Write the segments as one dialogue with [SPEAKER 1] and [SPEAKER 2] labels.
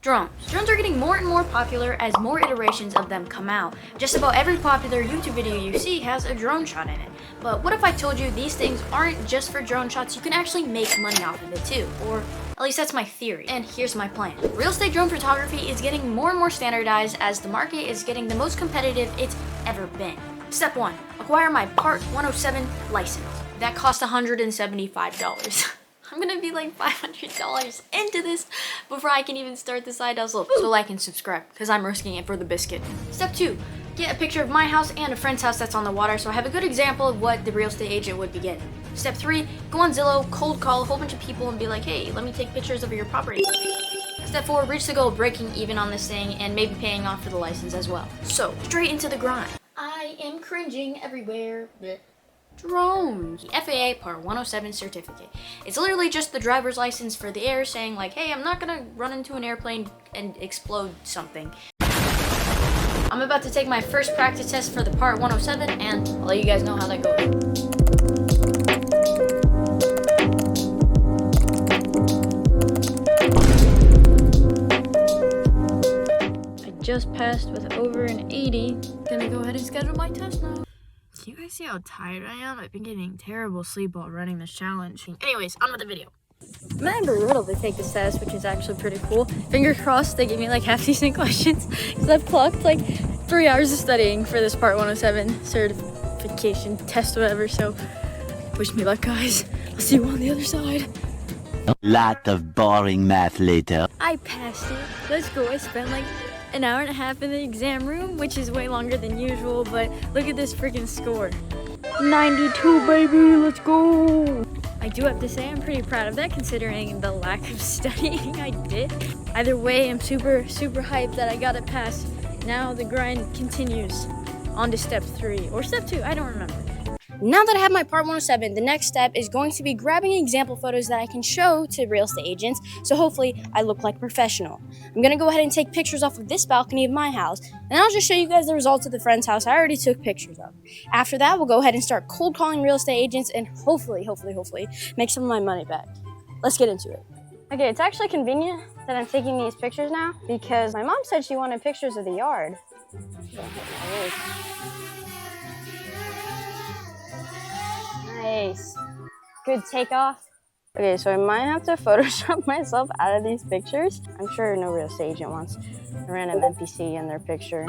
[SPEAKER 1] Drones. Drones are getting more and more popular as more iterations of them come out. Just about every popular YouTube video you see has a drone shot in it. But what if I told you these things aren't just for drone shots, you can actually make money off of it too, or at least that's my theory. And here's my plan. Real estate drone photography is getting more and more standardized as the market is getting the most competitive it's ever been. Step 1, acquire my Part 107 license. That cost $175. I'm gonna be like $500 into this before I can even start the side hustle. So like and subscribe, because I'm risking it for the biscuit. Step 2, get a picture of my house and a friend's house that's on the water so I have a good example of what the real estate agent would be getting. Step 3, go on Zillow, cold call a whole bunch of people and be like, hey, let me take pictures of your property. Step 4, reach the goal of breaking even on this thing and maybe paying off for the license as well. So, straight into the grind. I am cringing everywhere. Blech. Drones. The FAA Part 107 certificate. It's literally just the driver's license for the air saying like, hey, I'm not gonna run into an airplane and explode something. I'm about to take my first practice test for the Part 107 and I'll let you guys know how that goes. I just passed with over an 80. Gonna go ahead and schedule my test now. Can you guys see how tired I am? I've been getting terrible sleep while running this challenge. Anyways, on with the video. I'm in Brutal to take this test, which is actually pretty cool. Fingers crossed they give me like half decent questions because I've clocked like 3 hours of studying for this Part 107 certification test, whatever. So wish me luck, guys. I'll see you on the other side.
[SPEAKER 2] A lot of boring math later.
[SPEAKER 1] I passed it. Let's go. I spent like an hour and a half in the exam room, which is way longer than usual, but look at this freaking score. 92, baby, let's go. I do have to say I'm pretty proud of that considering the lack of studying I did. Either way, I'm super hyped that I got it passed. Now the grind continues on to step 3 or step 2, I don't remember. Now that I have my Part 107, the next step is going to be grabbing example photos that I can show to real estate agents, so hopefully I look like a professional. I'm gonna go ahead and take pictures off of this balcony of my house, and I'll just show you guys the results of the friend's house I already took pictures of. After that, we'll go ahead and start cold calling real estate agents and hopefully make some of my money back. Let's get into it. Okay, it's actually convenient that I'm taking these pictures now because my mom said she wanted pictures of the yard. Nice. Good takeoff. Okay, so I might have to Photoshop myself out of these pictures. I'm sure no real estate agent wants a random NPC in their picture.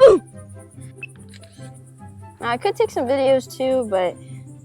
[SPEAKER 1] Now, I could take some videos too, but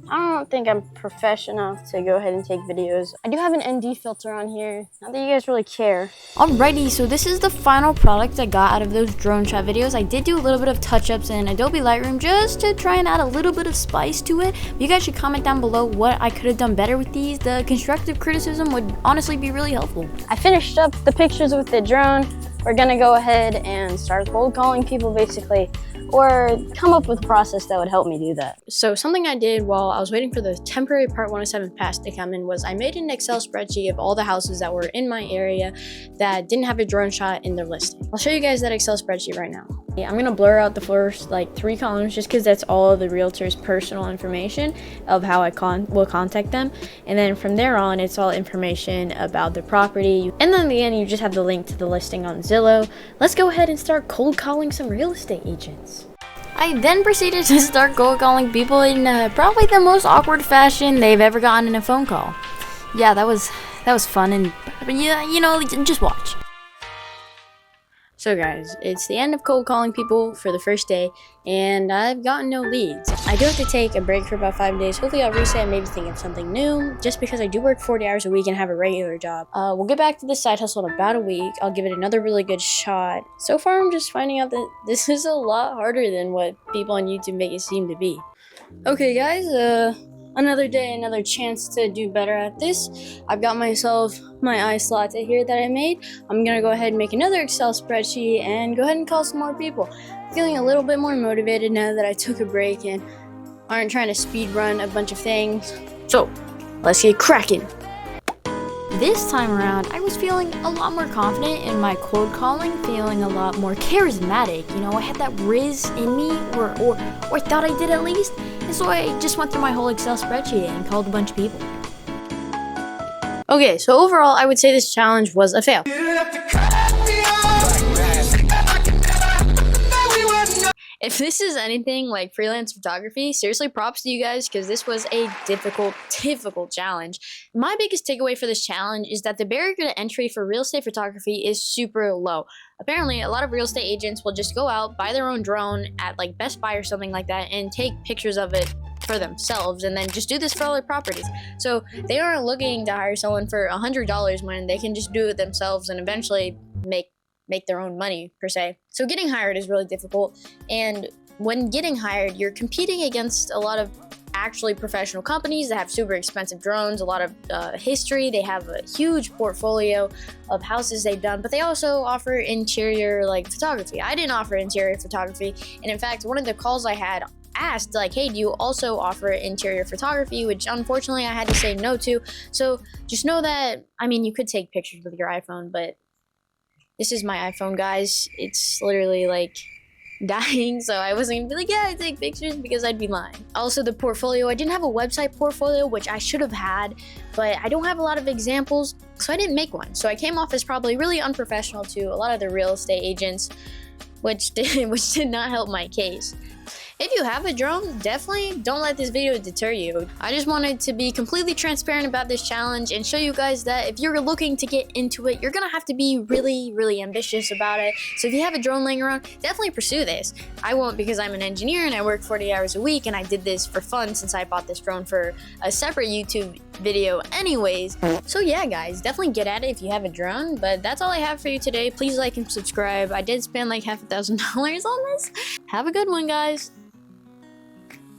[SPEAKER 1] I don't think I'm professional enough to go ahead and take videos. I do have an ND filter on here. Not that you guys really care. Alrighty, so this is the final product I got out of those drone shot videos. I did do a little bit of touch-ups in Adobe Lightroom just to try and add a little bit of spice to it. You guys should comment down below what I could have done better with these. The constructive criticism would honestly be really helpful. I finished up the pictures with the drone. We're gonna go ahead and start cold calling people basically, or come up with a process that would help me do that. So something I did while I was waiting for the temporary Part 107 pass to come in was I made an Excel spreadsheet of all the houses that were in my area that didn't have a drone shot in their listing. I'll show you guys that Excel spreadsheet right now. Yeah, I'm gonna blur out the first like 3 columns just because that's all of the realtor's personal information of how I will contact them. And then from there on, it's all information about the property. And then in the end, you just have the link to the listing on Zillow. Let's go ahead and start cold calling some real estate agents. I then proceeded to start cold calling people in probably the most awkward fashion they've ever gotten in a phone call. Yeah, that was fun, and yeah, you know, just watch. So guys, it's the end of cold calling people for the first day, and I've gotten no leads. I do have to take a break for about 5 days. Hopefully I'll reset and maybe think of something new, just because I do work 40 hours a week and have a regular job. We'll get back to this side hustle in about a week. I'll give it another really good shot. So far, I'm just finding out that this is a lot harder than what people on YouTube make it seem to be. Okay guys, another day, another chance to do better at this. I've got myself my iced latte here that I made. I'm gonna go ahead and make another Excel spreadsheet and go ahead and call some more people. Feeling a little bit more motivated now that I took a break and aren't trying to speed run a bunch of things. So, let's get cracking. This time around, I was feeling a lot more confident in my cold calling, feeling a lot more charismatic. You know, I had that riz in me, or I thought I did at least. And so I just went through my whole Excel spreadsheet and called a bunch of people. Okay, so overall, I would say this challenge was a fail. If this is anything like freelance photography, seriously props to you guys, because this was a difficult challenge. My biggest takeaway for this challenge is that the barrier to entry for real estate photography is super low. Apparently, a lot of real estate agents will just go out, buy their own drone at like Best Buy or something like that, and take pictures of it for themselves, and then just do this for other properties. So they aren't looking to hire someone for $100 when they can just do it themselves and eventually make their own money, per se. So getting hired is really difficult, and when getting hired, you're competing against a lot of actually professional companies that have super expensive drones, a lot of history. They have a huge portfolio of houses they've done, but they also offer interior like photography. I didn't offer interior photography, and in fact, one of the calls I had asked like, hey, do you also offer interior photography, which unfortunately I had to say no to. So just know that, I mean, you could take pictures with your iPhone, but this is my iPhone, guys. It's literally like dying, so I wasn't gonna be like, yeah, I take pictures, because I'd be lying. Also, the portfolio, I didn't have a website portfolio, which I should have had, but I don't have a lot of examples, so I didn't make one. So I came off as probably really unprofessional to a lot of the real estate agents, which did not help my case. If you have a drone, definitely don't let this video deter you. I just wanted to be completely transparent about this challenge and show you guys that if you're looking to get into it, you're gonna have to be really, really ambitious about it. So if you have a drone laying around, definitely pursue this. I won't, because I'm an engineer and I work 40 hours a week, and I did this for fun since I bought this drone for a separate YouTube video anyways. So yeah, guys, definitely get at it if you have a drone, but that's all I have for you today. Please like and subscribe. I did spend like $1,000 on this. Have a good one, guys.